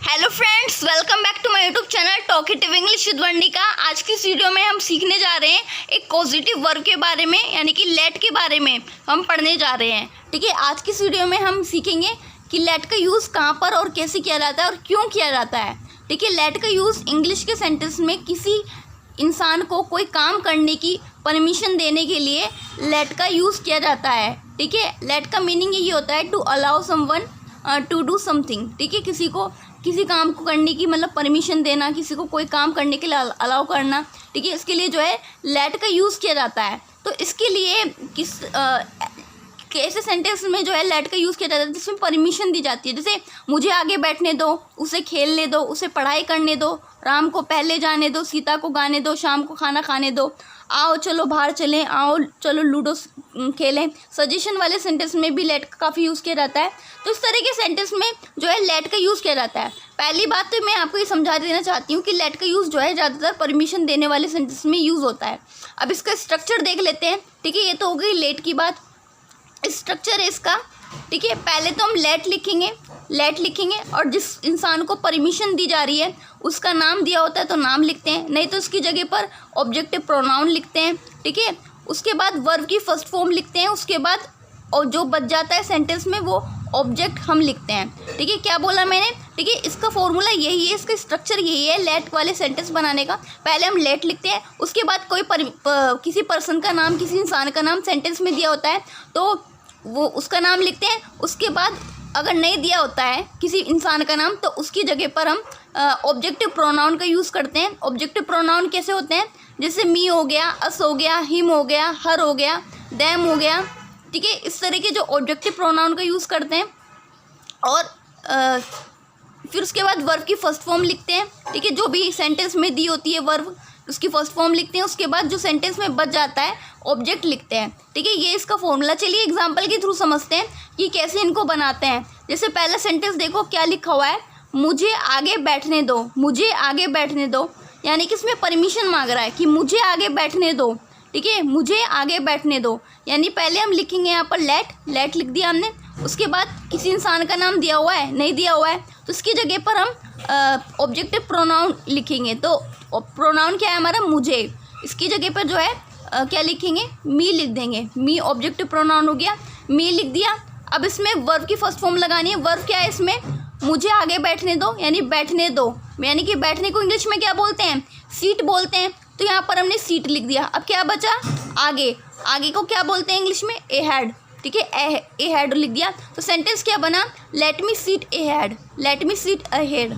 Hello friends, welcome back to my YouTube channel talkative English with Varnika. आज की इस video में हम सीखने जा रहे हैं एक पॉजिटिव वर्ब के बारे में, यानी कि लेट के बारे में हम पढ़ने जा रहे हैं। ठीक है, आज की इस वीडियो में हम सीखेंगे कि लेट का यूज़ कहाँ पर और कैसे किया जाता है और क्यों किया जाता है। ठीक है, लेट का यूज़ इंग्लिश के सेंटेंस में किसी इंसान को कोई काम करने की परमिशन देने के लिए लेट का यूज़ किया जाता है। ठीक है, लेट का मीनिंग यही होता है to allow someone to do something. ठीक है, किसी को किसी काम को करने की मतलब परमिशन देना, किसी को कोई काम करने के लिए अलाउ करना। ठीक है, इसके लिए जो है लेट का यूज़ किया जाता है। तो इसके लिए कैसे सेंटेंस में जो है लेट का यूज़ किया जाता है जिसमें परमिशन दी जाती है। जैसे मुझे आगे बैठने दो, उसे खेलने दो, उसे पढ़ाई करने दो, राम को पहले जाने दो, सीता को गाने दो, शाम को खाना खाने दो, आओ चलो बाहर चलें, आओ चलो लूडो खेलें। सजेशन वाले सेंटेंस में भी लेट का काफ़ी यूज़ किया जाता है। तो इस तरह के सेंटेंस में जो है लेट का यूज़ किया जाता है। पहली बात तो मैं आपको ये समझा देना चाहती हूँ कि लेट का यूज़ जो है ज़्यादातर परमिशन देने वाले सेंटेंस में यूज़ होता है। अब इसका स्ट्रक्चर देख लेते हैं। ठीक है, ये तो हो गई लेट की बात। स्ट्रक्चर है इसका। ठीक है, पहले तो हम लेट लिखेंगे और जिस इंसान को परमिशन दी जा रही है उसका नाम दिया होता है तो नाम लिखते हैं, नहीं तो उसकी जगह पर ऑब्जेक्टिव प्रोनाउन लिखते हैं। ठीक है, उसके बाद वर्ब की फर्स्ट फॉर्म लिखते हैं, उसके बाद और जो बच जाता है सेंटेंस में वो ऑब्जेक्ट हम लिखते हैं। ठीक है, क्या बोला मैंने? ठीक है, इसका फॉर्मूला यही है, इसका स्ट्रक्चर यही है लेट वाले सेंटेंस बनाने का। पहले हम लेट लिखते हैं, उसके बाद किसी पर्सन का नाम, किसी इंसान का नाम सेंटेंस में दिया होता है तो वो उसका नाम लिखते हैं। उसके बाद अगर नहीं दिया होता है किसी इंसान का नाम तो उसकी जगह पर हम ऑब्जेक्टिव प्रोनाउन का यूज़ करते हैं। ऑब्जेक्टिव प्रोनाउन कैसे होते हैं? जैसे मी हो गया, अस हो गया, हिम हो गया, हर हो गया, दैम हो गया। ठीक है, इस तरह के जो ऑब्जेक्टिव प्रोनाउन का यूज़ करते हैं और फिर उसके बाद वर्ब की फर्स्ट फॉर्म लिखते हैं। ठीक है, जो भी सेंटेंस में दी होती है वर्ब उसकी फर्स्ट फॉर्म लिखते हैं। उसके बाद जो सेंटेंस में बच जाता है ऑब्जेक्ट लिखते हैं। ठीक है, ये इसका फॉर्मूला। चलिए एग्जांपल के थ्रू समझते हैं कि कैसे इनको बनाते हैं। जैसे पहला सेंटेंस देखो क्या लिखा हुआ है, मुझे आगे बैठने दो, मुझे आगे बैठने दो, यानी कि इसमें परमिशन मांग रहा है कि मुझे आगे बैठने दो। ठीक है, मुझे आगे बैठने दो, यानी पहले हम लिखेंगे यहाँ पर लेट लिख दिया हमने। उसके बाद किसी इंसान का नाम दिया हुआ है, नहीं दिया हुआ है तो उसकी जगह पर हम ऑब्जेक्टिव प्रोनाउन लिखेंगे। तो प्रोनाउन क्या है हमारा? मुझे। इसकी जगह पर जो है क्या लिखेंगे? मी लिख देंगे। मी ऑब्जेक्टिव प्रोनाउन हो गया, मी लिख दिया। अब इसमें वर्ब की फर्स्ट फॉर्म लगानी है। वर्ब क्या है इसमें? मुझे आगे बैठने दो, यानी बैठने दो, यानी कि बैठने को इंग्लिश में क्या बोलते हैं? सीट बोलते हैं। तो यहाँ पर हमने सीट लिख दिया। अब क्या बचा? आगे। आगे को क्या बोलते हैं इंग्लिश में? ए हेड। ठीक है, ए हेड लिख दिया। तो सेंटेंस क्या बना? Let me seat A head, let me seat a head.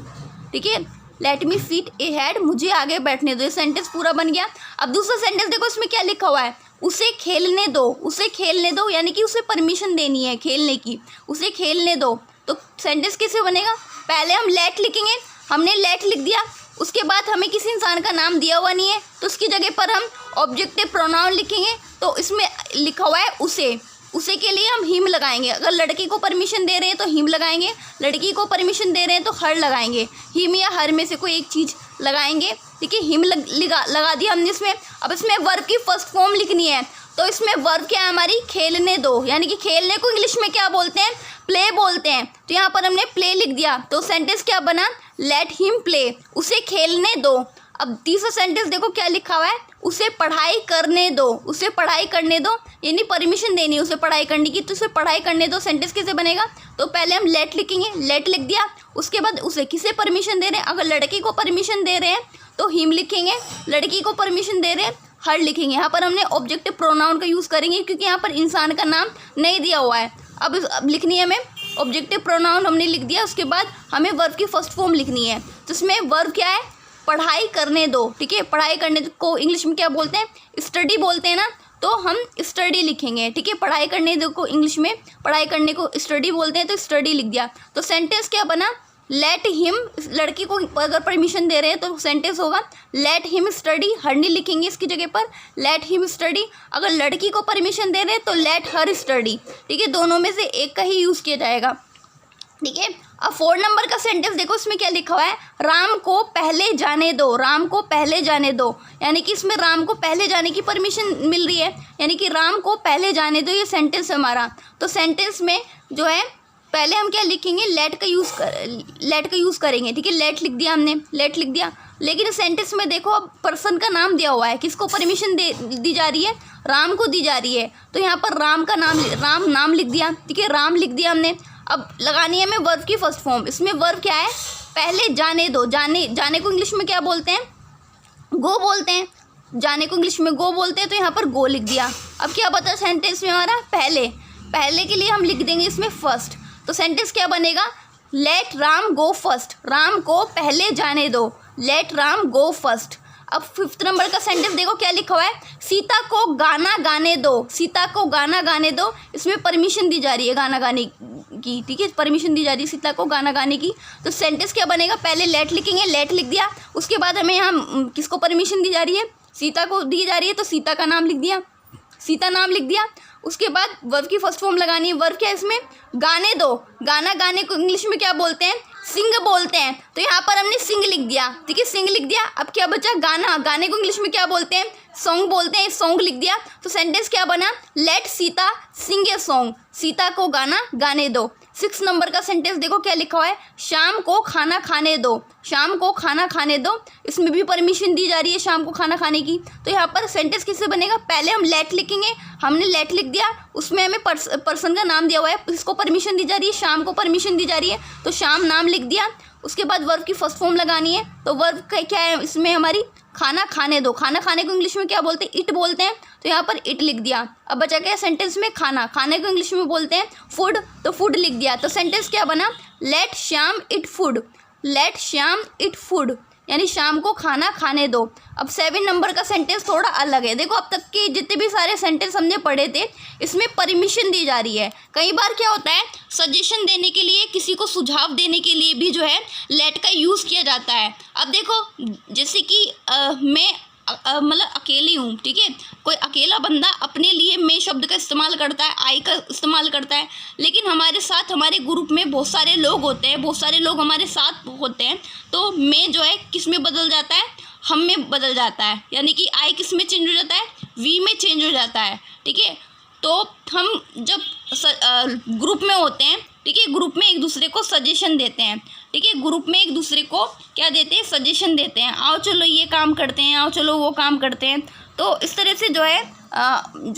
ठीक है, लेट मी सीट ए हेड, मुझे आगे बैठने दो। ये सेंटेंस पूरा बन गया। अब दूसरा सेंटेंस देखो, इसमें क्या लिखा हुआ है? उसे खेलने दो, उसे खेलने दो, यानी कि उसे परमिशन देनी है खेलने की, उसे खेलने दो। तो सेंटेंस कैसे बनेगा? पहले हम लेट लिखेंगे, हमने लेट लिख दिया। उसके बाद हमें किसी इंसान का नाम दिया हुआ नहीं है तो उसकी जगह पर हम ऑब्जेक्टिव प्रोनाउन लिखेंगे। तो इसमें लिखा हुआ है उसे, उसे के लिए हम हिम लगाएंगे। अगर लड़के को परमिशन दे रहे हैं तो हिम लगाएंगे, लड़की को परमिशन दे रहे हैं तो हर लगाएंगे। हिम या हर में से कोई एक चीज़ लगाएंगे। ठीक है, हिम लगा दिया हमने इसमें। अब इसमें वर्ब की फर्स्ट फॉर्म लिखनी है। तो इसमें वर्ब क्या है हमारी? खेलने दो, यानी कि खेलने को इंग्लिश में क्या बोलते हैं? प्ले बोलते हैं। तो यहाँ पर हमने प्ले लिख दिया। तो सेंटेंस क्या बना? लेट हिम प्ले, उसे खेलने दो। अब तीसरा सेंटेंस देखो क्या लिखा हुआ है? उसे पढ़ाई करने दो, उसे पढ़ाई करने दो, यानी परमिशन देनी है उसे पढ़ाई करने की। तो उसे पढ़ाई करने दो, सेंटेंस कैसे बनेगा? तो पहले हम लेट लिखेंगे, लेट लिख दिया। उसके बाद उसे किसे परमिशन दे रहे हैं? अगर लड़की को परमिशन दे रहे हैं तो हिम लिखेंगे, लड़की को परमिशन दे रहे हैं हर लिखेंगे। यहाँ पर हमने ऑब्जेक्टिव प्रोनाउन का यूज़ करेंगे क्योंकि यहाँ पर इंसान का नाम नहीं दिया हुआ है। अब लिखनी है हमें ऑब्जेक्टिव प्रोनाउन, हमने लिख दिया। उसके बाद हमें वर्ब की फर्स्ट फॉर्म लिखनी है। तो इसमें वर्ब क्या है? पढ़ाई करने दो। ठीक है, पढ़ाई करने को इंग्लिश में क्या बोलते हैं? स्टडी बोलते हैं ना, तो हम स्टडी लिखेंगे। ठीक है, पढ़ाई करने दो को इंग्लिश में पढ़ाई करने को स्टडी बोलते हैं तो स्टडी लिख दिया। तो सेंटेंस क्या बना? लेट हिम, लड़की को अगर परमिशन दे रहे हैं तो सेंटेंस होगा लेट हिम स्टडी, हर नहीं लिखेंगे इसकी जगह पर, लेट हिम स्टडी। अगर लड़की को परमिशन दे रहे हैं तो लेट हर स्टडी। ठीक है, दोनों में से एक का ही यूज़ किया जाएगा। ठीक है, अब 4 नंबर का सेंटेंस देखो, इसमें क्या लिखा हुआ है? राम को पहले जाने दो, राम को पहले जाने दो, यानी कि इसमें राम को पहले जाने की परमिशन मिल रही है, यानी कि राम को पहले जाने दो। ये सेंटेंस है हमारा। तो सेंटेंस में जो है पहले हम क्या लिखेंगे, लेट का यूज़ करेंगे, ठीक है। लेट लिख दिया हमने, लेट लिख दिया। लेकिन सेंटेंस में देखो अब पर्सन का नाम दिया हुआ है, किसको परमिशन दी जा रही है, राम को दी जा रही है। तो यहाँ पर राम नाम लिख दिया, ठीक है, राम लिख दिया हमने। अब लगानी है हमें वर्ब की फर्स्ट फॉर्म। इसमें वर्ब क्या है, पहले जाने दो। जाने को इंग्लिश में क्या बोलते हैं, गो बोलते हैं। जाने को इंग्लिश में गो बोलते हैं, तो यहाँ पर गो लिख दिया। अब क्या बता सेंटेंस में हमारा, पहले के लिए हम लिख देंगे इसमें फर्स्ट। तो सेंटेंस क्या बनेगा, लेट राम गो फर्स्ट, राम को पहले जाने दो, लेट राम गो फर्स्ट। अब 5th नंबर का सेंटेंस देखो क्या लिखा हुआ है, सीता को गाना गाने दो, सीता को गाना गाने दो। इसमें परमिशन दी जा रही है गाना गाने की, ठीक है, परमिशन दी जा रही है सीता को गाना गाने की। तो सेंटेंस क्या बनेगा, पहले लेट लिखेंगे, लेट लिख दिया। उसके बाद हमें यहाँ किसको परमिशन दी जा रही है, सीता को दी जा रही है, तो सीता का नाम लिख दिया, सीता नाम लिख दिया। उसके बाद वर्ब की फर्स्ट फॉर्म लगानी है। वर्ब क्या है इसमें, गाने दो। गाना गाने को इंग्लिश में क्या बोलते हैं, सिंग बोलते हैं। तो यहाँ पर हमने सिंग लिख दिया, ठीक है, सिंग लिख दिया। अब क्या बचा, गाना। गाने को इंग्लिश में क्या बोलते हैं, सॉन्ग बोलते हैं, सॉन्ग लिख दिया। तो सेंटेंस क्या बना, let Sita sing a song, Sita को गाना गाने दो। 6 नंबर का सेंटेंस देखो क्या लिखा हुआ है, शाम को खाना खाने दो, शाम को खाना खाने दो। इसमें भी परमिशन दी जा रही है शाम को खाना खाने की। तो यहाँ पर सेंटेंस किससे बनेगा, पहले हम लेट लिखेंगे, हमने लेट लिख दिया, उसमें हमें पर्सन का नाम दिया हुआ है, इसको परमिशन दी जा रही है, शाम को परमिशन दी जा रही है, तो शाम नाम लिख दिया। उसके बाद वर्ब की फर्स्ट फॉर्म लगानी है। तो वर्ब क्या है इसमें हमारी, खाना खाने दो। खाना खाने को इंग्लिश में क्या बोलते हैं, इट बोलते हैं, तो यहाँ पर इट लिख दिया। अब बचा क्या सेंटेंस में, खाना। खाने को इंग्लिश में बोलते हैं फूड, तो फूड लिख दिया। तो सेंटेंस क्या बना, let Shyam eat food, let Shyam eat food, यानी शाम को खाना खाने दो। अब 7 नंबर का सेंटेंस थोड़ा अलग है। देखो अब तक के जितने भी सारे सेंटेंस हमने पढ़े थे, इसमें परमिशन दी जा रही है। कई बार क्या होता है, सजेशन देने के लिए, किसी को सुझाव देने के लिए भी जो है लेट का यूज़ किया जाता है। अब देखो जैसे कि मैं मतलब अकेली हूँ, ठीक है, कोई अकेला बंदा अपने लिए मैं शब्द का इस्तेमाल करता है, आई का इस्तेमाल करता है। लेकिन हमारे साथ हमारे ग्रुप में बहुत सारे लोग होते हैं, बहुत सारे लोग हमारे साथ होते हैं, तो मैं जो है किस में बदल जाता है, हम में बदल जाता है, यानी कि आई किस में चेंज हो जाता है, वी में चेंज हो जाता है, ठीक है। तो हम जब ग्रुप में होते हैं, ठीक है, ग्रुप में एक दूसरे को सजेशन देते हैं, ठीक है, ग्रुप में एक दूसरे को क्या देते हैं, सजेशन देते हैं, आओ चलो ये काम करते हैं, आओ चलो वो काम करते हैं। तो इस तरह से जो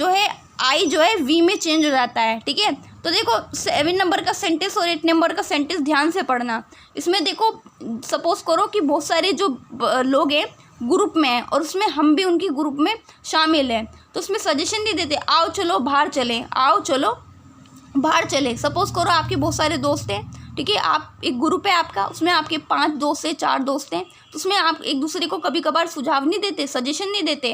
है आई जो है वी में चेंज हो जाता है, ठीक है। तो देखो 7 नंबर का सेंटेंस और 8 नंबर का सेंटेंस ध्यान से पढ़ना। इसमें देखो सपोज करो कि बहुत सारे जो लोग हैं ग्रुप में हैं और उसमें हम भी उनकी ग्रुप में शामिल हैं, तो उसमें सजेशन नहीं देते, आओ चलो बाहर चलें, आओ चलो बाहर चले। सपोज करो आपके बहुत सारे दोस्त हैं, ठीक है, आप एक ग्रुप है आपका, उसमें आपके 5 दोस्त हैं, 4 दोस्त हैं, तो उसमें आप एक दूसरे को कभी कभार सुझाव नहीं देते, सजेशन नहीं देते,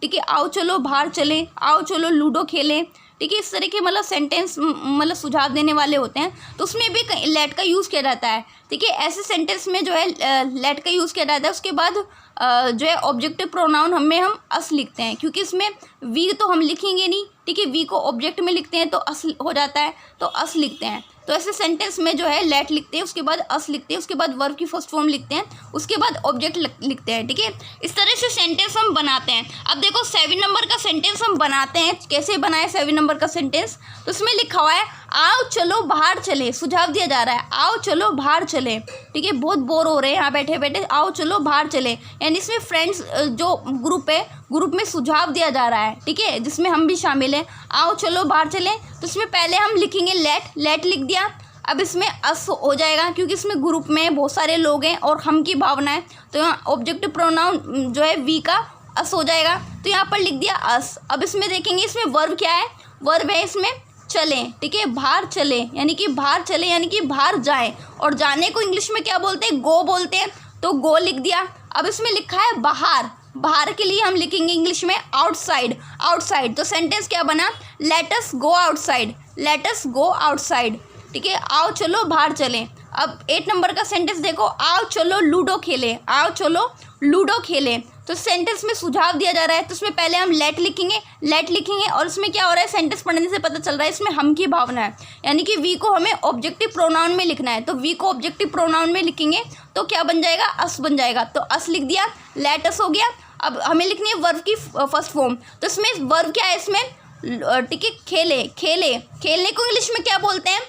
ठीक है, आओ चलो बाहर चलें, आओ चलो लूडो खेलें, ठीक है, इस तरह के मतलब सेंटेंस मतलब सुझाव देने वाले होते हैं, तो उसमें भी लेट का यूज़ किया जाता है, ठीक है। ऐसे सेंटेंस में जो है लेट का यूज़ किया जाता है। उसके बाद जो है ऑब्जेक्टिव प्रोनाउन हम अस लिखते हैं, क्योंकि इसमें वी तो हम लिखेंगे नहीं, ठीक है, वी को ऑब्जेक्ट में लिखते हैं तो अस हो जाता है, तो अस लिखते हैं। तो ऐसे सेंटेंस में जो है लेट लिखते हैं, उसके बाद अस लिखते हैं, उसके बाद वर्ब की फर्स्ट फॉर्म लिखते हैं, उसके बाद ऑब्जेक्ट लिखते हैं, ठीक है। इस तरह से सेंटेंस हम बनाते हैं। अब देखो 7 नंबर का सेंटेंस हम बनाते हैं, कैसे बनाए 7 नंबर का सेंटेंस, तो इसमें लिखा हुआ है आओ चलो बाहर चले, सुझाव दिया जा रहा है, आओ चलो बाहर चले, ठीक है, बहुत बोर हो रहे हैं यहाँ बैठे बैठे, आओ चलो बाहर चले, यानी इसमें फ्रेंड्स जो ग्रुप है, ग्रुप में सुझाव दिया जा रहा है, ठीक है, जिसमें हम भी शामिल हैं, आओ चलो बाहर चले। तो इसमें पहले हम लिखेंगे लेट लिख दिया। अब इसमें अस हो जाएगा, क्योंकि इसमें ग्रुप में बहुत सारे लोग हैं और हम की भावना है, तो यहाँ ऑब्जेक्टिव प्रोनाउन जो है वी का अस हो जाएगा, तो यहाँ पर लिख दिया अस। अब इसमें देखेंगे इसमें वर्ब क्या है, वर्ब है इसमें चलें, ठीक है, बाहर चले, यानी कि बाहर चले यानी कि बाहर जाएं, और जाने को इंग्लिश में क्या बोलते हैं, गो बोलते हैं, तो गो लिख दिया। अब इसमें लिखा है बाहर, बाहर के लिए हम लिखेंगे इंग्लिश में आउटसाइड, आउटसाइड। तो सेंटेंस क्या बना, let us go outside, let us go outside, ठीक है, आओ चलो बाहर चलें। अब 8 नंबर का सेंटेंस देखो, आओ चलो लूडो खेलें, आओ चलो लूडो खेलें। तो सेंटेंस में सुझाव दिया जा रहा है, तो उसमें पहले हम लेट लिखेंगे और उसमें क्या हो रहा है, सेंटेंस पढ़ने से पता चल रहा है इसमें हम की भावना है, यानी कि वी को हमें ऑब्जेक्टिव प्रोनाउन में लिखना है, तो वी को ऑब्जेक्टिव प्रोनाउन में लिखेंगे तो क्या बन जाएगा, अस बन जाएगा, तो अस लिख दिया, लेट अस हो गया। अब हमें लिखनी है वर्ब की फर्स्ट फॉर्म, तो इसमें वर्ब क्या है इसमें, ठीक है, खेले, खेलने को इंग्लिश में क्या बोलते हैं,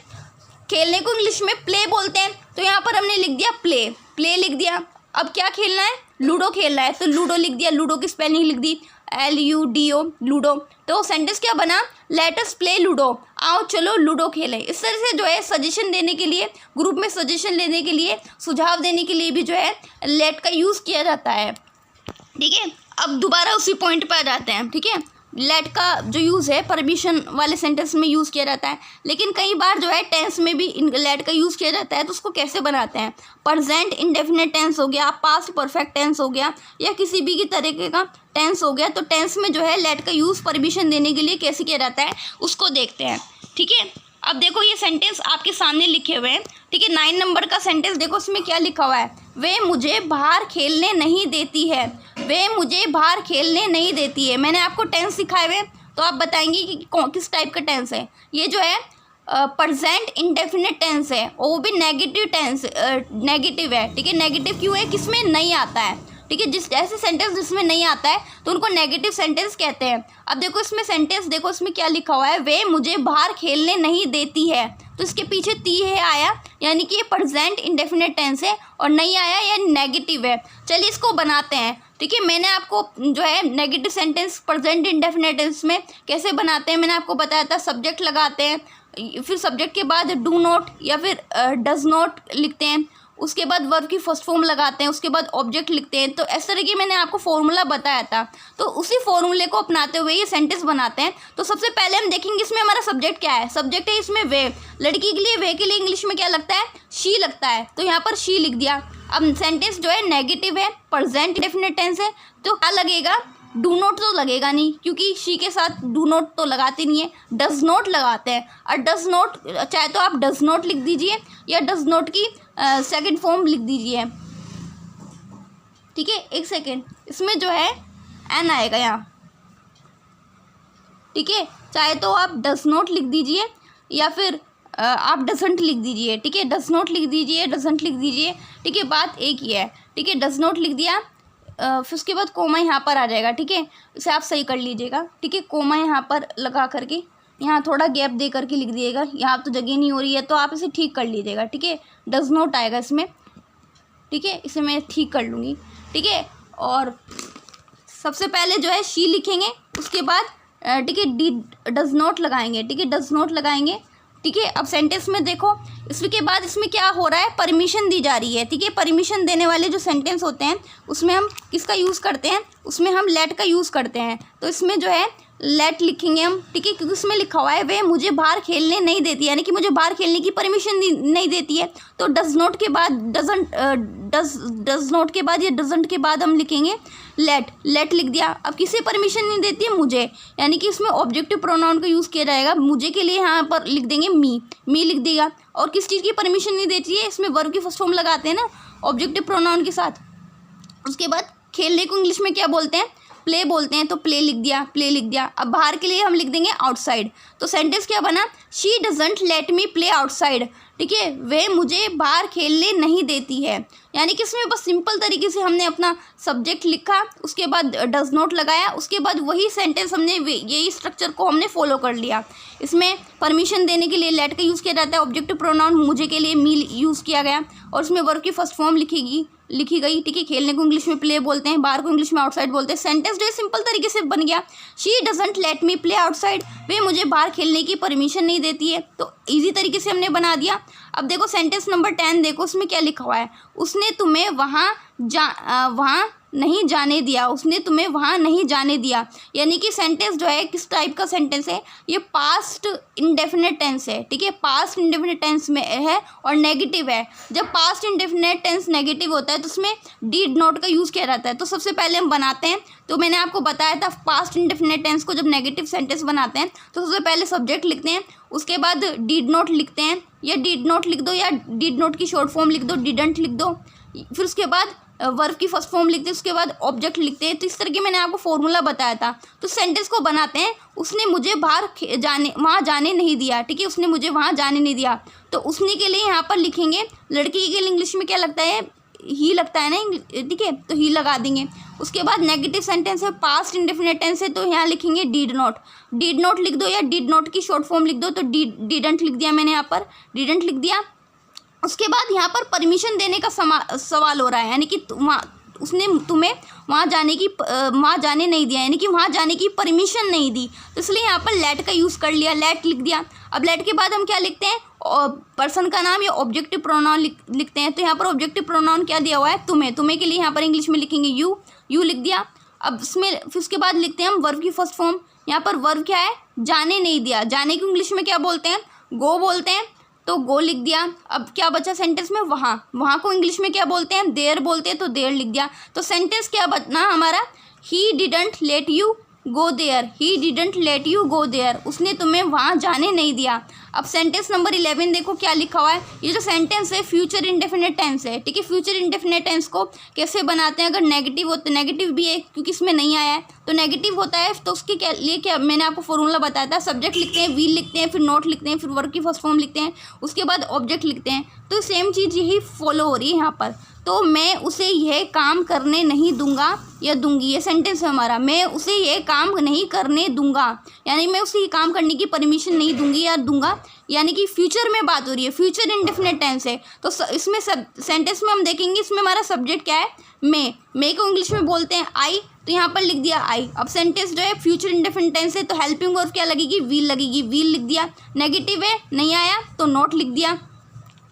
खेलने को इंग्लिश में प्ले बोलते हैं, तो यहाँ पर हमने लिख दिया प्ले, प्ले लिख दिया। अब क्या खेलना है, लूडो खेलना है, तो लूडो लिख दिया, लूडो की स्पेलिंग लिख दी LUDO, लूडो। तो सेंटेंस क्या बना, लेट अस प्ले लूडो, आओ चलो लूडो खेलें। इस तरह से जो है सजेशन देने के लिए, ग्रुप में सजेशन लेने के लिए, सुझाव देने के लिए भी जो है लेट का यूज़ किया जाता है। ठीक है, अब दोबारा उसी पॉइंट पर आ जाते हैं। ठीक है, लेट का जो यूज़ है परमिशन वाले सेंटेंस में यूज़ किया जाता है, लेकिन कई बार जो है टेंस में भी लेट का यूज़ किया जाता है। तो उसको कैसे बनाते हैं, प्रेजेंट इंडेफिनिट टेंस हो गया, पास्ट परफेक्ट टेंस हो गया, या किसी भी की तरीके का टेंस हो गया, तो टेंस में जो है लेट का यूज़ परमिशन देने के लिए कैसे किया जाता है उसको देखते हैं। ठीक है, अब देखो ये सेंटेंस आपके सामने लिखे हुए हैं। ठीक है, 9 नंबर का सेंटेंस देखो, उसमें क्या लिखा हुआ है, वे मुझे बाहर खेलने नहीं देती है, वे मुझे बाहर खेलने नहीं देती है। मैंने आपको टेंस सिखाए हुए, तो आप बताएंगे कि किस टाइप का टेंस है। ये जो है प्रेजेंट इंडेफिनिट टेंस है, और वो भी नेगेटिव टेंस, नेगेटिव है। ठीक है, नेगेटिव क्यों है, किसमें नहीं आता है। ठीक है, जिस ऐसे सेंटेंस जिसमें नहीं आता है तो उनको नेगेटिव सेंटेंस कहते हैं। अब देखो इसमें सेंटेंस देखो, इसमें क्या लिखा हुआ है, वे मुझे बाहर खेलने नहीं देती है, तो इसके पीछे ती है आया, यानी कि ये प्रेजेंट इंडेफिनिट टेंस है, और नहीं आया या नेगेटिव है। चलिए इसको बनाते हैं। ठीक है, मैंने आपको जो है negative sentence present indefinite tense में कैसे बनाते हैं मैंने आपको बताया था। सब्जेक्ट लगाते हैं, फिर सब्जेक्ट के बाद डू नॉट या फिर डज नॉट लिखते हैं, उसके बाद वर्ब की फर्स्ट फॉर्म लगाते हैं, उसके बाद ऑब्जेक्ट लिखते हैं। तो इस तरह की मैंने आपको फॉर्मूला बताया था, तो उसी फॉर्मूले को अपनाते हुए ये सेंटेंस बनाते हैं। तो सबसे पहले हम देखेंगे इसमें हमारा सब्जेक्ट क्या है। सब्जेक्ट है इसमें वे, लड़की के लिए वे के लिए इंग्लिश में क्या लगता है, शी लगता है, तो यहाँ पर शी लिख दिया। अब सेंटेंस जो है नेगेटिव है, प्रेजेंट इंडेफिनिट टेंस है, तो क्या लगेगा, डू नॉट तो लगेगा नहीं, क्योंकि शी के साथ डू नॉट तो लगाते नहीं है, डज नॉट लगाते हैं। और डज नॉट चाहे तो आप डज नॉट लिख दीजिए, या डज नॉट की सेकंड फॉर्म लिख दीजिए। ठीक है, एक सेकेंड, इसमें जो है एन आएगा यहाँ। ठीक है, चाहे तो आप डज नॉट लिख दीजिए, या फिर आप डजंट लिख दीजिए। ठीक है, डज नॉट लिख दीजिए, डजंट लिख दीजिए। ठीक है, बात एक ही है। ठीक है, डज नॉट लिख दिया, फिर उसके बाद कोमा यहाँ पर आ जाएगा। ठीक है, इसे आप सही कर लीजिएगा। ठीक है, कोमा यहाँ पर लगा करके यहाँ थोड़ा गैप दे करके लिख दिएगा, यहाँ तो जगह नहीं हो रही है, तो आप इसे ठीक कर लीजिएगा। ठीक है, डज नॉट आएगा इसमें। ठीक है, इसे मैं ठीक कर लूँगी। ठीक है, और सबसे पहले जो है शी लिखेंगे, उसके बाद ठीक है डी डज नॉट लगाएंगे। ठीक है, डज नॉट लगाएंगे। ठीक है, अब सेंटेंस में देखो, इसके बाद इसमें क्या हो रहा है, परमिशन दी जा रही है। ठीक है, परमिशन देने वाले जो सेंटेंस होते हैं उसमें हम किसका यूज़ करते हैं, उसमें हम लेट का यूज़ करते हैं। तो इसमें जो है लेट लिखेंगे हम। ठीक है, क्योंकि उसमें लिखा हुआ है वे मुझे बाहर खेलने नहीं देती, यानी कि मुझे बाहर खेलने की परमिशन नहीं देती है। तो डज नॉट के बाद डजंट, डज नॉट के बाद या डजंट के बाद हम लिखेंगे लेट, लेट लिख दिया। अब किसे परमिशन नहीं देती है, मुझे, यानी कि इसमें ऑब्जेक्टिव प्रोनाउन का यूज़ किया जाएगा। मुझे के लिए यहाँ पर लिख देंगे मी, मी लिख देगा। और किस चीज़ की परमिशन नहीं देती है, इसमें वर्ब की फर्स्ट फॉर्म लगाते हैं ना ऑब्जेक्टिव प्रोनाउन के साथ। उसके बाद खेलने को इंग्लिश में क्या बोलते हैं, प्ले बोलते हैं, तो प्ले लिख दिया, प्ले लिख दिया। अब बाहर के लिए हम लिख देंगे आउटसाइड। तो सेंटेंस क्या बना, she doesn't let me play outside. ठीक है, वे मुझे बाहर खेलने नहीं देती है, यानी कि इसमें बस सिंपल तरीके से हमने अपना सब्जेक्ट लिखा, उसके बाद डज नॉट लगाया, उसके बाद वही सेंटेंस हमने यही स्ट्रक्चर को हमने फॉलो कर लिया। इसमें परमिशन देने के लिए लेट का यूज़ किया जाता है, ऑब्जेक्टिव प्रोनाउन मुझे के लिए मी यूज़ किया गया, और उसमें वर्ब की फर्स्ट फॉर्म लिखी गई। ठीक है, खेलने को इंग्लिश में प्ले बोलते हैं, बाहर को इंग्लिश में आउटसाइड बोलते हैं। सेंटेंस जो है सिंपल तरीके से बन गया, she doesn't let me play outside, वे मुझे बाहर खेलने की परमिशन नहीं देती है। तो इजी तरीके से हमने बना दिया। अब देखो सेंटेंस नंबर 10 देखो, उसमें क्या लिखा हुआ है, उसने तुम्हें वहाँ नहीं जाने दिया, उसने तुम्हें वहाँ नहीं जाने दिया। यानी कि सेंटेंस जो है किस टाइप का सेंटेंस है, ये पास्ट इंडेफिनिट टेंस है। ठीक है, पास्ट इंडेफिनिट टेंस में है और नेगेटिव है। जब पास्ट इंडेफिनिट टेंस नेगेटिव होता है तो उसमें डीड नॉट का यूज़ किया जाता है। तो सबसे पहले हम बनाते हैं, तो मैंने आपको बताया था पास्ट इंडेफिनिट टेंस को जब नेगेटिव सेंटेंस बनाते हैं तो सबसे पहले सब्जेक्ट लिखते हैं, उसके बाद डीड नॉट लिखते हैं, या डीड नॉट लिख दो, या डीड नॉट की शॉर्ट फॉर्म लिख दो, डिडंट लिख दो, फिर उसके बाद वर्ब की फर्स्ट फॉर्म लिखते हैं, उसके बाद ऑब्जेक्ट लिखते हैं। तो इस तरह के मैंने आपको फॉर्मूला बताया था। तो सेंटेंस को बनाते हैं, उसने मुझे वहाँ जाने नहीं दिया। ठीक है, उसने मुझे वहाँ जाने नहीं दिया, तो उसने के लिए यहाँ पर लिखेंगे, लड़की के लिए इंग्लिश में क्या लगता है, ही लगता है ना। ठीक है, तो ही लगा देंगे। उसके बाद नेगेटिव सेंटेंस है, पास्ट इंडेफिनिट टेंस है, तो यहाँ लिखेंगे डिड नॉट लिख दो या डिड नॉट की शॉर्ट फॉर्म लिख दो, तो डिडंट लिख दिया मैंने, यहाँ पर डिडंट लिख दिया। उसके बाद यहाँ पर परमिशन देने का सवाल हो रहा है, यानी कि उसने तुम्हें वहाँ जाने नहीं दिया, यानी कि वहाँ जाने की परमिशन नहीं दी, तो इसलिए यहाँ पर लेट का यूज़ कर लिया, लेट लिख दिया। अब लेट के बाद हम क्या लिखते हैं, पर्सन का नाम या ऑब्जेक्टिव प्रोनाउन लिखते हैं। तो यहाँ पर ऑब्जेक्टिव प्रोनाउन क्या दिया हुआ है, तुम्हें के लिए यहाँ पर इंग्लिश में लिखेंगे यू लिख दिया। अब इसमें फिर उसके बाद लिखते हैं हम वर्ब की फर्स्ट फॉर्म। यहाँ पर वर्ब क्या है, जाने नहीं दिया, जाने को इंग्लिश में क्या बोलते हैं, गो बोलते हैं, तो गो लिख दिया। अब क्या बचा सेंटेंस में, वहाँ को इंग्लिश में क्या बोलते हैं, देयर बोलते हैं, तो देयर लिख दिया। तो सेंटेंस क्या बना हमारा, he didn't let you go there, उसने तुम्हें वहाँ जाने नहीं दिया। अब सेंटेंस नंबर 11 देखो क्या लिखा हुआ है, ये जो सेंटेंस है फ्यूचर इंडेफिनिट टेंस है, ठीक है। फ्यूचर इंडेफिनिट टेंस को कैसे बनाते हैं, अगर नेगेटिव होता, नेगेटिव भी है क्योंकि इसमें नहीं आया है, तो नेगेटिव होता है तो उसके लिए क्या मैंने आपको फॉर्मूला बताया था, सब्जेक्ट लिखते हैं, विल लिखते हैं, फिर नॉट लिखते हैं, फिर वर्ब की फर्स्ट फॉर्म लिखते हैं, उसके बाद ऑब्जेक्ट लिखते हैं। तो सेम चीज़ यही फॉलो हो रही है यहाँ पर। तो मैं उसे यह काम करने नहीं दूंगा या दूंगी, ये सेंटेंस है हमारा, मैं उसे यह काम नहीं करने दूंगा, यानी मैं उसे ये काम करने की परमिशन नहीं दूंगी या दूंगा, यानी कि फ्यूचर में बात हो रही है, फ्यूचर इंडेफिनिट टेंस है। तो इसमें सेंटेंस में हम देखेंगे इसमें हमारा सब्जेक्ट क्या है, मैं को इंग्लिश में बोलते हैं आई, तो यहाँ पर लिख दिया आई। अब सेंटेंस जो है फ्यूचर इंडेफिनिट टेंस है, तो हेल्पिंग वर्ब क्या लगेगी, विल लगेगी, विल लिख दिया। नेगेटिव है, नहीं आया तो नॉट लिख दिया,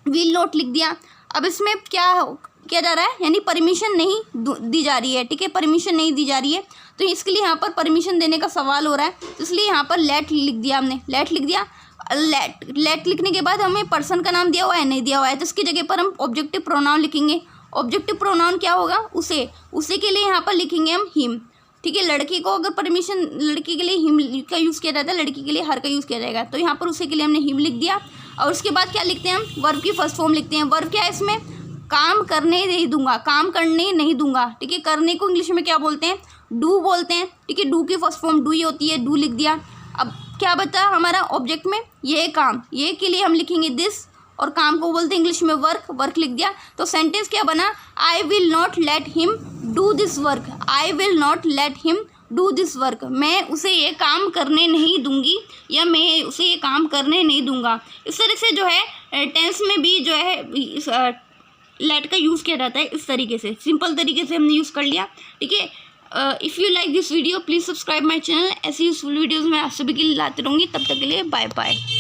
विल नॉट लिख दिया। अब इसमें क्या किया जा रहा है, यानी परमिशन नहीं दी जा रही है, ठीक है, परमिशन नहीं दी जा रही है, तो इसके लिए यहाँ पर परमिशन देने का सवाल हो रहा है, तो इसलिए यहाँ पर लेट लिख दिया हमने, लेट लिख दिया। लेट लिखने के बाद हमें पर्सन का नाम दिया हुआ है, नहीं दिया हुआ है, तो इसकी जगह पर हम ऑब्जेक्टिव प्रोनाउन लिखेंगे। ऑब्जेक्टिव प्रोनाउन क्या होगा, उसे के लिए यहाँ पर लिखेंगे हम हिम, ठीक है। लड़की को अगर परमिशन, लड़की के लिए हिम का यूज़ किया जाता है, लड़की के लिए हर का यूज़ किया जाएगा, तो यहाँ पर उसे के लिए हमने हिम लिख दिया। और उसके बाद क्या लिखते हैं हम, वर्ब की फर्स्ट फॉर्म लिखते हैं। वर्ब क्या है इसमें, काम करने नहीं दूंगा, काम करने नहीं दूंगा, ठीक है। करने को इंग्लिश में क्या बोलते हैं, डू बोलते हैं, ठीक है। डू की फर्स्ट फॉर्म डू ही होती है, डू लिख दिया। अब क्या बता हमारा ऑब्जेक्ट में, ये काम, ये के लिए हम लिखेंगे दिस, और काम को बोलते हैं इंग्लिश में वर्क लिख दिया। तो सेंटेंस क्या बना, I will not let him do this work, I will not let him do this work, मैं उसे ये काम करने नहीं दूंगी या मैं उसे ये काम करने नहीं दूंगा। इस तरह से जो है टेंस में भी जो है लेट का यूज़ किया जाता है, इस तरीके से सिंपल तरीके से हमने यूज़ कर लिया, ठीक है। If you like this video please subscribe my channel, ऐसी यूजफुल वीडियोज़ मैं आप सभी के लिए लाते रहूँगी। तब तक के लिए बाय बाय।